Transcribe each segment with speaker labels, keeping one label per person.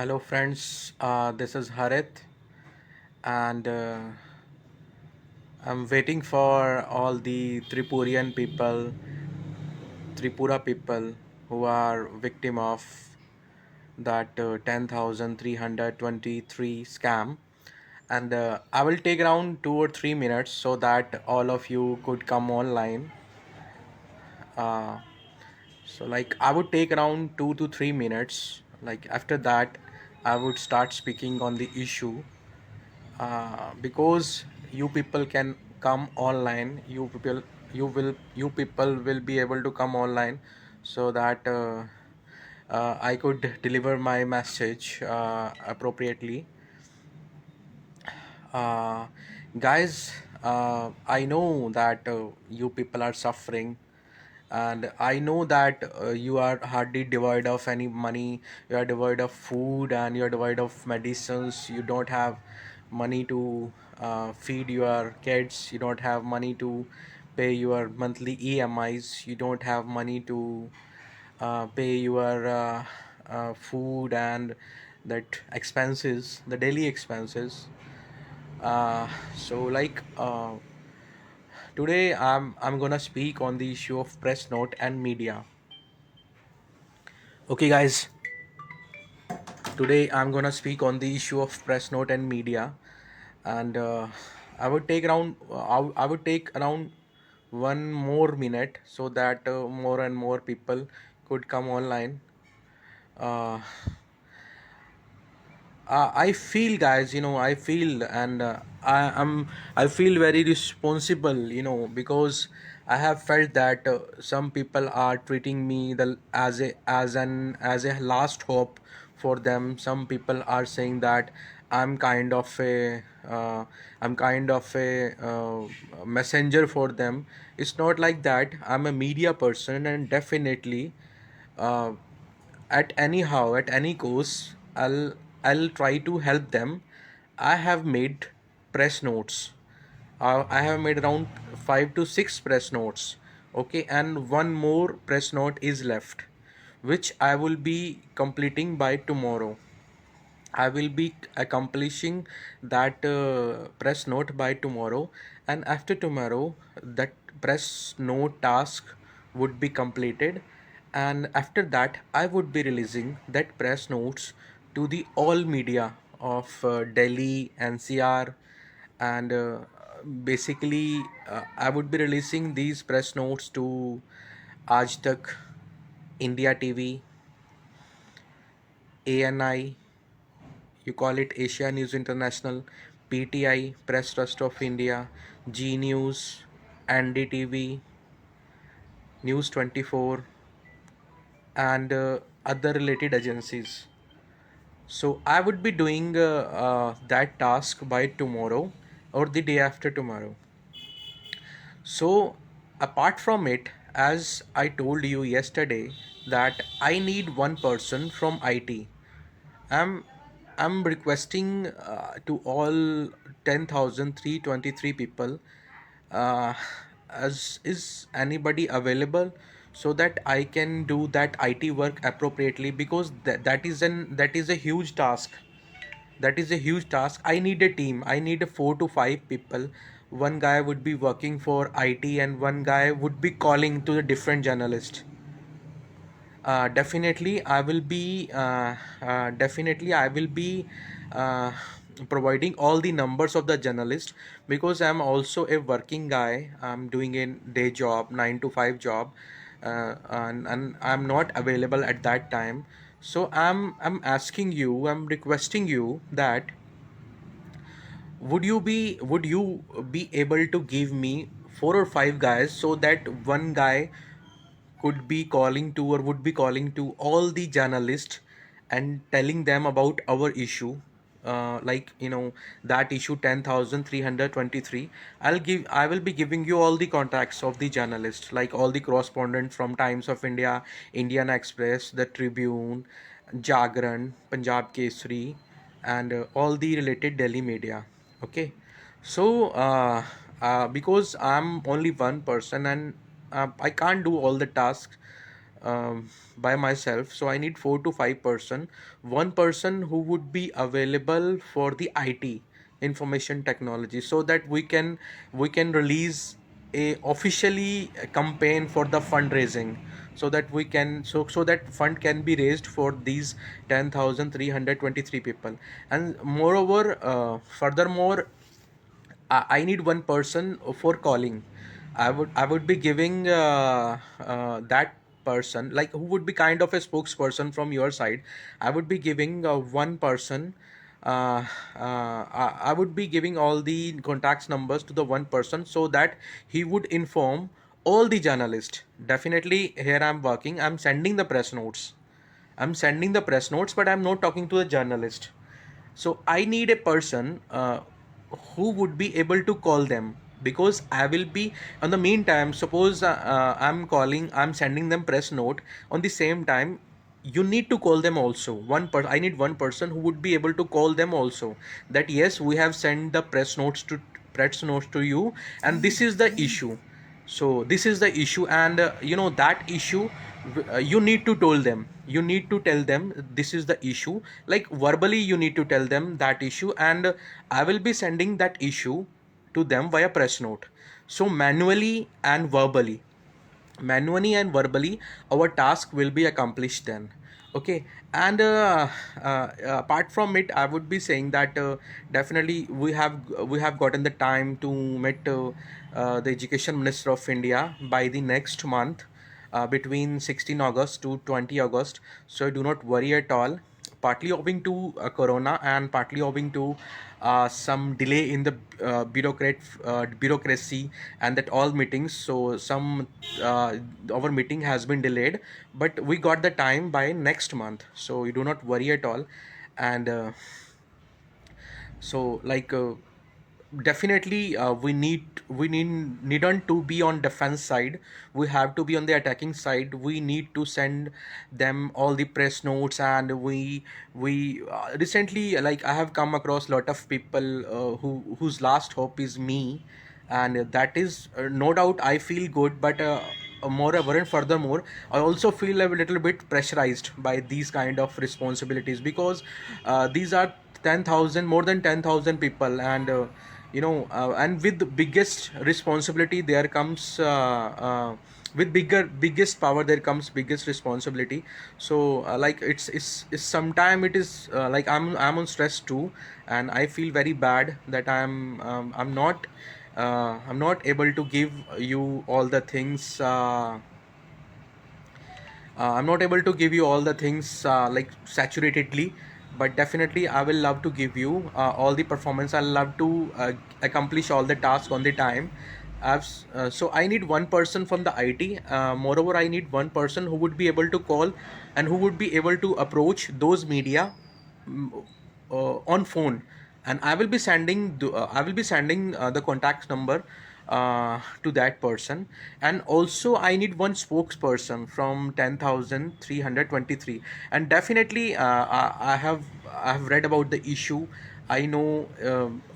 Speaker 1: Hello, friends. This is Harith, and I'm waiting for all the Tripura people who are victim of that 10,323 scam. And I will take around 2 or 3 minutes so that all of you could come online. Uh, like I would take around 2 to 3 minutes. Like after that, I would start speaking on the issue because you people can come online, you people will be able to come online so that I could deliver my message appropriately. uh, Guys, I know that you people are suffering, and I know that you are hardly devoid of any money, you are devoid of food, and you are devoid of medicines. You don't have money to feed your kids, you don't have money to pay your monthly EMIs, you don't have money to pay your food and that expenses, the daily expenses. Today I'm gonna speak on the issue of press note and media. Okay, guys. Today I'm gonna speak on the issue of press note and media, and I would take around 1 more minute so that more and more people could come online. Uh, I feel, guys, I feel, and I feel very responsible, because I have felt that some people are treating me as a last hope for them. Some people are saying that I'm kind of a messenger for them. It's not like that. I'm a media person, and definitely, uh, at any course, I'll try to help them. I have made press notes. I have made around 5 to 6 press notes. Okay, and one more press note is left, which I will be completing by tomorrow. I will be accomplishing that press note by tomorrow, and after tomorrow, that press note task would be completed, and after that, I would be releasing that press notes to the all media of Delhi, NCR, and I would be releasing these press notes to Aaj Tak, India TV, ANI, you call it Asia News International, PTI, Press Trust of India, G News, NDTV, News 24, and other related agencies. So I would be doing that task by tomorrow or the day after tomorrow. So, apart from it, as I told you yesterday, that I need one person from IT. I'm I'm requesting to all 10,323 people, uh, as is anybody available so that I can do that IT work appropriately, because that is a huge task. That is a huge task. I need a team. I need a 4 to 5 people. One guy would be working for IT, and one guy would be calling to the different journalist. Definitely I will be uh, providing all the numbers of the journalist, because I'm also a working guy. I'm doing a day job, 9 to 5 job, and I'm not available at that time. So I'm requesting you that would you be able to give me 4 or 5 guys, so that one guy could be calling to or would be calling to all the journalists and telling them about our issue, that issue 10,323. I will be giving you all the contacts of the journalists, like all the correspondents from Times of India, Indian Express, the Tribune, Jagran, Punjab Kesari, and all the related Delhi media. Okay, so because I'm only one person, and I can't do all the tasks, by myself, so I need 4 to 5 person. One person who would be available for the IT, information technology, so that we can release a officially a campaign for the fundraising, so that we can so that fund can be raised for these 10,323 people. And moreover, furthermore, I need one person for calling. I would be giving that person, like, who would be kind of a spokesperson from your side. I would be giving one person. I would be giving all the contacts numbers to the one person, so that he would inform all the journalists. Definitely, here I'm working. I'm sending the press notes. But I'm not talking to the journalist. So I need a person who would be able to call them, because I will be on the meantime. Suppose I'm sending them press note. On the same time, you need to call them also. I need one person who would be able to call them also, that yes, we have sent the press notes to you, and this is the issue. So this is the issue, and that issue, you need to tell them this is the issue. Like, verbally you need to tell them that issue, and I will be sending that issue to them via press note. So manually and verbally our task will be accomplished then. Okay. And apart from it, I would be saying that definitely we have gotten the time to meet the education minister of India by the next month, between 16 August to 20 August. So do not worry at all. Partly owing to corona, and partly owing to some delay in the bureaucracy, and that all meetings. So some our meeting has been delayed, but we got the time by next month. So you do not worry at all. And so like definitely, we needn't to be on defense side. We have to be on the attacking side. We need to send them all the press notes. And we recently, like, I have come across a lot of people whose last hope is me. And that is, no doubt, I feel good. But moreover and furthermore, I also feel a little bit pressurized by these kind of responsibilities, because these are 10,000, more than 10,000 people. And and with the biggest responsibility there comes with biggest power there comes biggest responsibility. So like, it's sometime it is like, I'm on stress too. And I feel very bad that I'm not able to give you all the things. I'm not able to give you all the things like saturatedly, but definitely I will love to give you all the performance. I'll love to accomplish all the tasks on the time. So I need one person from the IT. Moreover, I need one person who would be able to call, and who would be able to approach those media on phone. And I will be sending the contact number to that person. And also I need one spokesperson from 10,323. And definitely, I have read about the issue. I know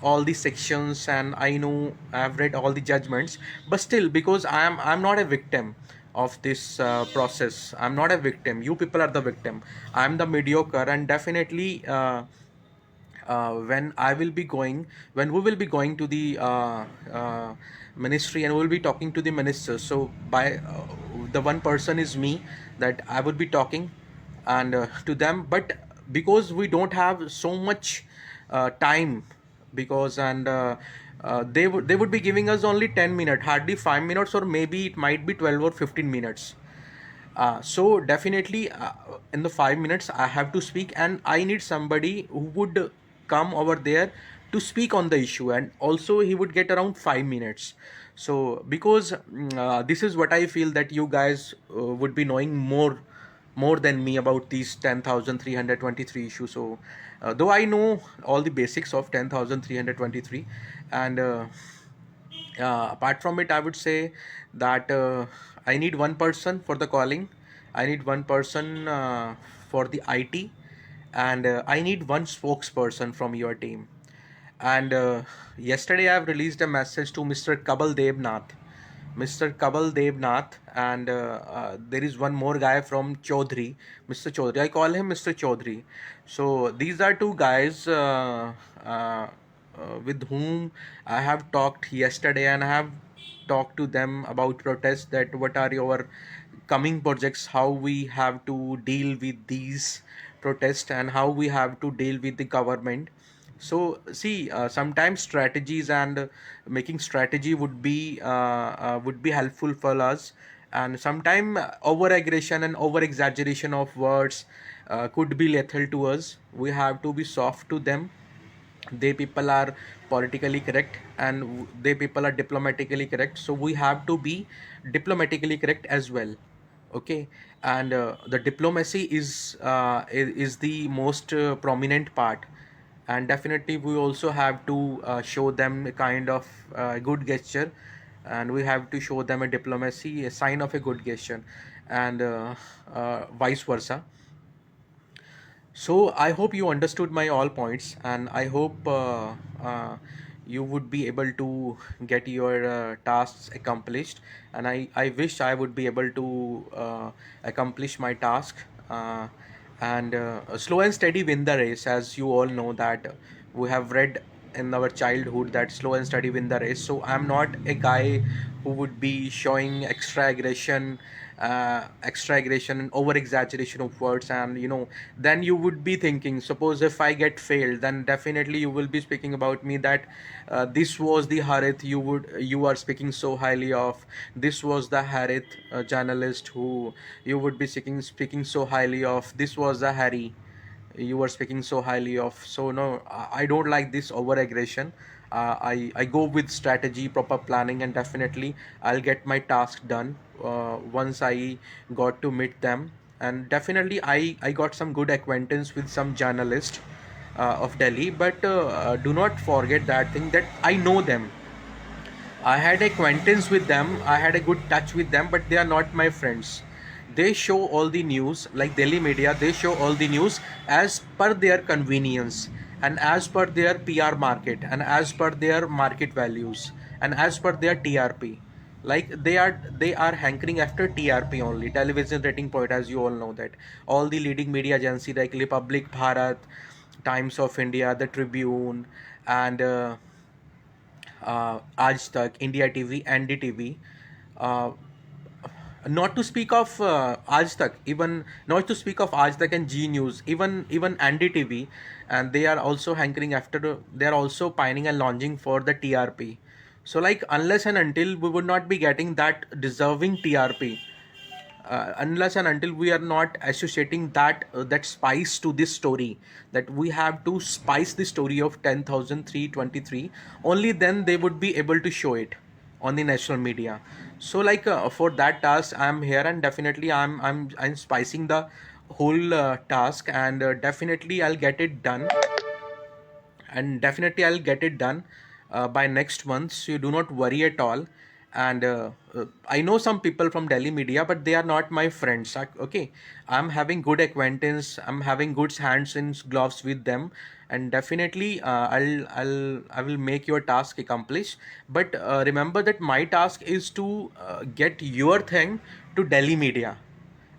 Speaker 1: all the sections, and I know I've read all the judgments. But still, because I'm not a victim of this process. I'm not a victim. You people are the victim. I'm the mediocre. And definitely, when we will be going to the ministry, and we will be talking to the minister. So by the one person is me, that I would be talking and to them. But because we don't have so much time, because and they would be giving us only 10 minutes, hardly 5 minutes, or maybe it might be 12 or 15 minutes. So definitely, in the 5 minutes I have to speak, and I need somebody who would come over there to speak on the issue, and also he would get around 5 minutes. So because this is what I feel, that you guys would be knowing more than me about these 10,323 issues. So though I know all the basics of 10,323. And apart from it, I would say that I need one person for the calling. I need one person for the IT. And I need one spokesperson from your team. And yesterday I've released a message to Mr. Kabal Devnath. Mr. Kaval Devnath, and there is one more guy from Chaudhary, Mr. Chaudhary. I call him Mr. Chaudhary. So these are two guys with whom I have talked yesterday, and I have talked to them about protests, that what are your coming projects, how we have to deal with these protests, and how we have to deal with the government. So see, sometimes strategies and making strategy would be helpful for us, and sometimes over aggression and over exaggeration of words could be lethal to us. We have to be soft to them. They people are politically correct, and they people are diplomatically correct, so we have to be diplomatically correct as well. Okay. And the diplomacy is the most prominent part, and definitely we also have to show them a kind of good gesture, and we have to show them a diplomacy, a sign of a good gesture, and vice versa. So I hope you understood my all points, and I hope you would be able to get your tasks accomplished. And I wish I would be able to accomplish my task. And slow and steady win the race, as you all know that we have read in our childhood that slow and steady win the race. So I'm not a guy who would be showing extra aggression and over exaggeration of words. And then you would be thinking, suppose if I get failed, then definitely you will be speaking about me that this was the Harith you are speaking so highly of. This was the Harith journalist who you would be speaking so highly of. This was the Harry you were speaking so highly of. So no, I don't like this over aggression. I go with strategy, proper planning, and definitely I'll get my task done once I got to meet them. And definitely I got some good acquaintance with some journalists of Delhi, but do not forget that thing, that I know them. I had acquaintance with them, I had a good touch with them, but they are not my friends. They show all the news, like Delhi media, they show all the news as per their convenience, and as per their PR market, and as per their market values, and as per their TRP. Like they are hankering after TRP only, television rating point, as you all know that. All the leading media agency like Republic Bharat, Times of India, The Tribune, and Aaj Tak, India TV, NDTV. Uh, Not to speak of Aaj Tak, even not to speak of Aaj Tak and G News, even NDTV, and they are also hankering after. They are also pining and longing for the TRP. So like unless and until we would not be getting that deserving TRP, unless and until we are not associating that spice to this story, that we have to spice the story of 10,323, only then they would be able to show it on the national media. So like for that task I'm here, and definitely I'm spicing the whole task, and definitely I'll get it done, and definitely I'll get it done by next month. So you do not worry at all. And I know some people from Delhi media, but they are not my friends. Okay, I'm having good acquaintance. I'm having good hands in gloves with them, and definitely I will make your task accomplish. But remember that my task is to get your thing to Delhi media.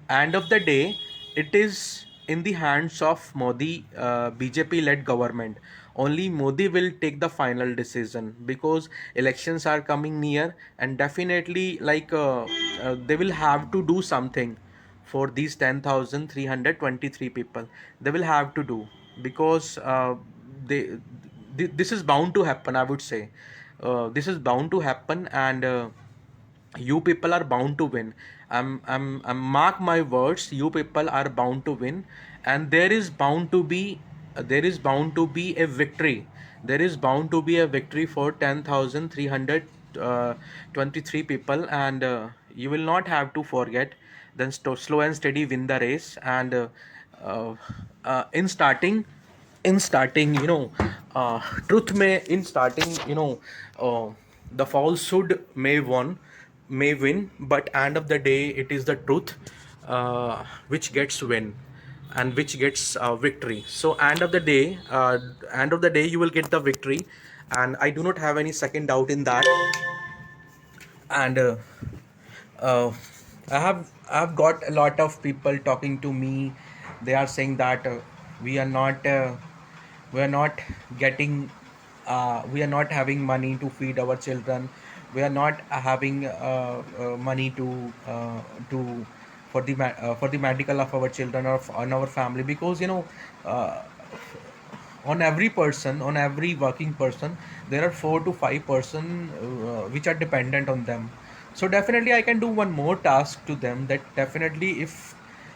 Speaker 1: End of the day, it is in the hands of Modi BJP led government. Only Modi will take the final decision, because elections are coming near, and definitely like they will have to do something for these 10,323 people. They will have to do, because they this is bound to happen, I would say. This is bound to happen, and you people are bound to win. I'm mark my words, you people are bound to win, and there is bound to be a victory. There is bound to be a victory for 10,323 people, and you will not have to forget. Then slow and steady win the race. And uh, in starting, truth may in starting, the falsehood may win, but end of the day it is the truth which gets win, and which gets victory. So end of the day you will get the victory, and I do not have any second doubt in that. And uh, I've got a lot of people talking to me. They are saying that we are not we are not getting we are not having money to feed our children. We are not having money to for the medical of our children or on our family, because uh, on every working person, there are 4 to 5 person which are dependent on them. So definitely I can do one more task to them, that definitely if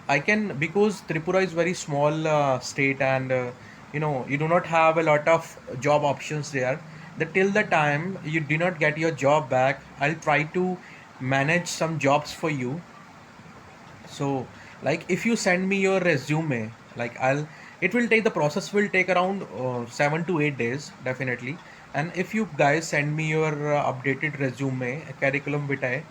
Speaker 1: I can, because Tripura is very small state, and you do not have a lot of job options there. That till the time you do not get your job back, I'll try to manage some jobs for you. So like if you send me your resume, like I'll it will take, the process will take around 7 to 8 days definitely. And if you guys send me your updated resume, a curriculum vitae,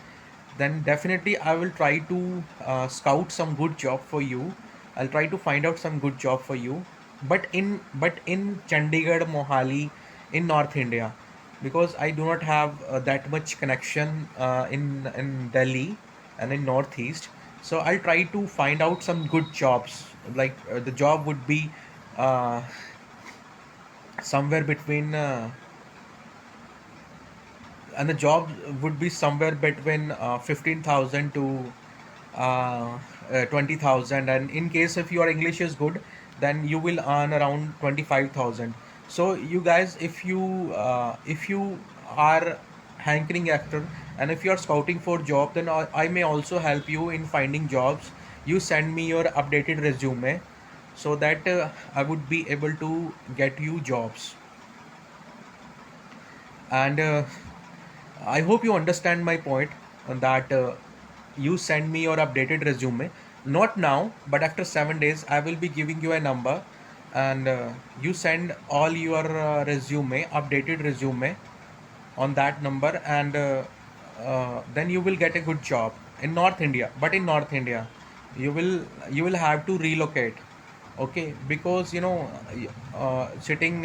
Speaker 1: then definitely I will try to scout some good job for you. I'll try to find out some good job for you, but in Chandigarh, Mohali, in North India, because I do not have that much connection in Delhi and in Northeast. So I'll try to find out some good jobs. Like the job would be uh, somewhere between and the job would be somewhere between 15,000 to 20,000. And in case if your English is good, then you will earn around 25,000. So you guys, if you are hankering after, and if you are scouting for job, then I may also help you in finding jobs. You send me your updated resume, so that I would be able to get you jobs. And I hope you understand my point, that you send me your updated resume. Not now, but after 7 days, I will be giving you a number, and you send all your resume, updated resume, on that number, and then you will get a good job in North India. But in North India, you will have to relocate, okay? Because sitting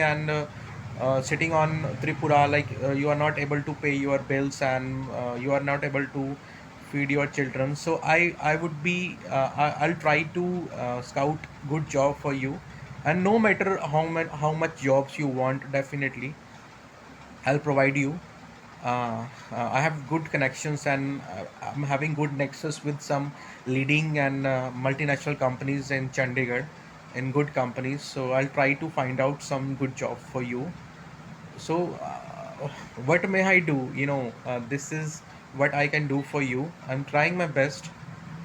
Speaker 1: on Tripura, like you are not able to pay your bills, and you are not able to feed your children. So I would be I'll try to scout good job for you. And no matter how much jobs you want, definitely I'll provide you. I have good connections, and I'm having good nexus with some leading and multinational companies in Chandigarh, in good companies. So I'll try to find out some good job for you. So, what may I do? This is what I can do for you. I'm trying my best.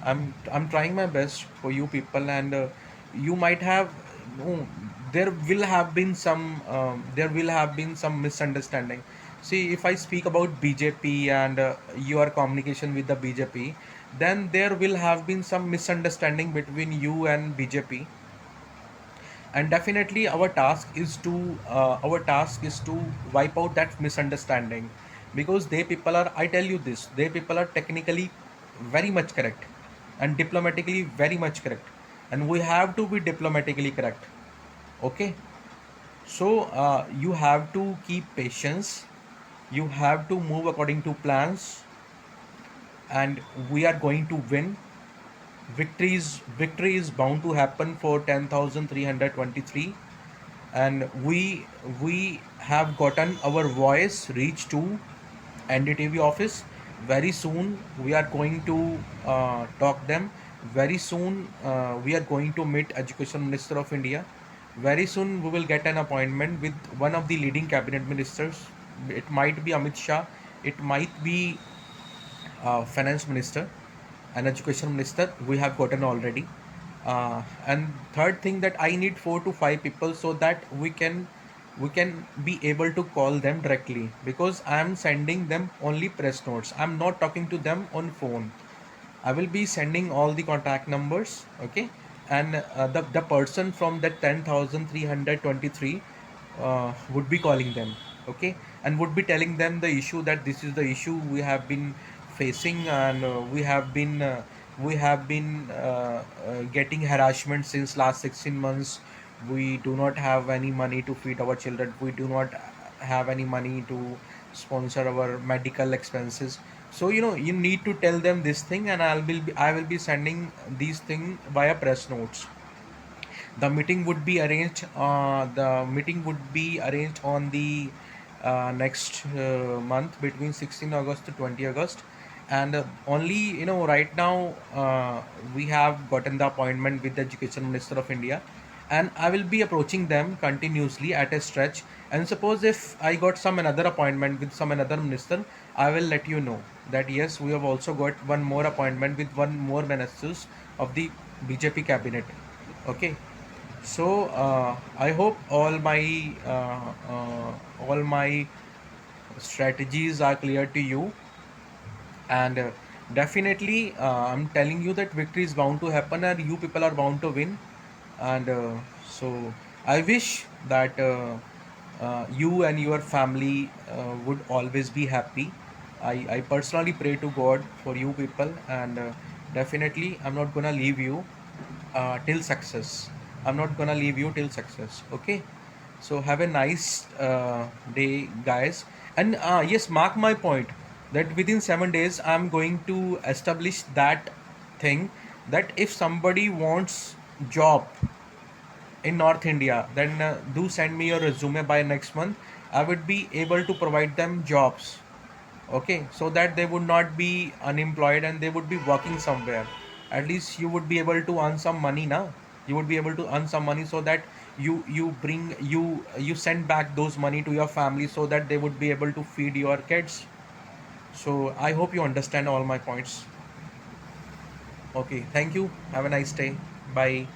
Speaker 1: I'm trying my best for you people, and you might have no. There will have been some misunderstanding. See, if I speak about BJP and your communication with the BJP, then there will have been some misunderstanding between you and BJP. And definitely our task is to wipe out that misunderstanding, because they people are, I tell you this, they people are technically very much correct, and diplomatically very much correct, and we have to be diplomatically correct, okay? So you have to keep patience, you have to move according to plans, and we are going to win. Victory is bound to happen for 10,323. And we have gotten our voice reach to NDTV office. Very soon we are going to talk them. Very soon we are going to meet Education Minister of India. Very soon we will get an appointment with one of the leading cabinet ministers. It might be Amit Shah, it might be finance minister, and education minister we have gotten already. And third thing, that I need 4 to 5 people, so that we can be able to call them directly, because I am sending them only press notes, I'm not talking to them on phone. I will be sending all the contact numbers, okay? And the person from that 10,323 would be calling them, okay? And would be telling them the issue, that this is the issue we have been facing, and we have been getting harassment since last 16 months. We do not have any money to feed our children. We do not have any money to sponsor our medical expenses. So you need to tell them this thing, and I will be sending these thing via press notes. The meeting would be arranged on the next month between 16 August to 20 August. And only right now we have gotten the appointment with the Education Minister of India, and I will be approaching them continuously at a stretch. And suppose if I got some another appointment with some another minister, I will let you know that yes, we have also got one more appointment with one more ministers of the BJP cabinet. Okay. So I hope all my strategies are clear to you, and definitely I'm telling you that victory is bound to happen, and you people are bound to win. And so I wish that you and your family would always be happy. I personally pray to God for you people, and definitely I'm not gonna leave you till success. I'm not gonna leave you till success. Okay. So have a nice day, guys. And yes, mark my point that within 7 days I'm going to establish that thing, that if somebody wants job in North India, then do send me your resume by next month. I would be able to provide them jobs. Okay, so that they would not be unemployed and they would be working somewhere. At least you would be able to earn some money now. You would be able to earn some money, so that you send back those money to your family, so that they would be able to feed your kids. So I hope you understand all my points. Okay, thank you. Have a nice day. Bye.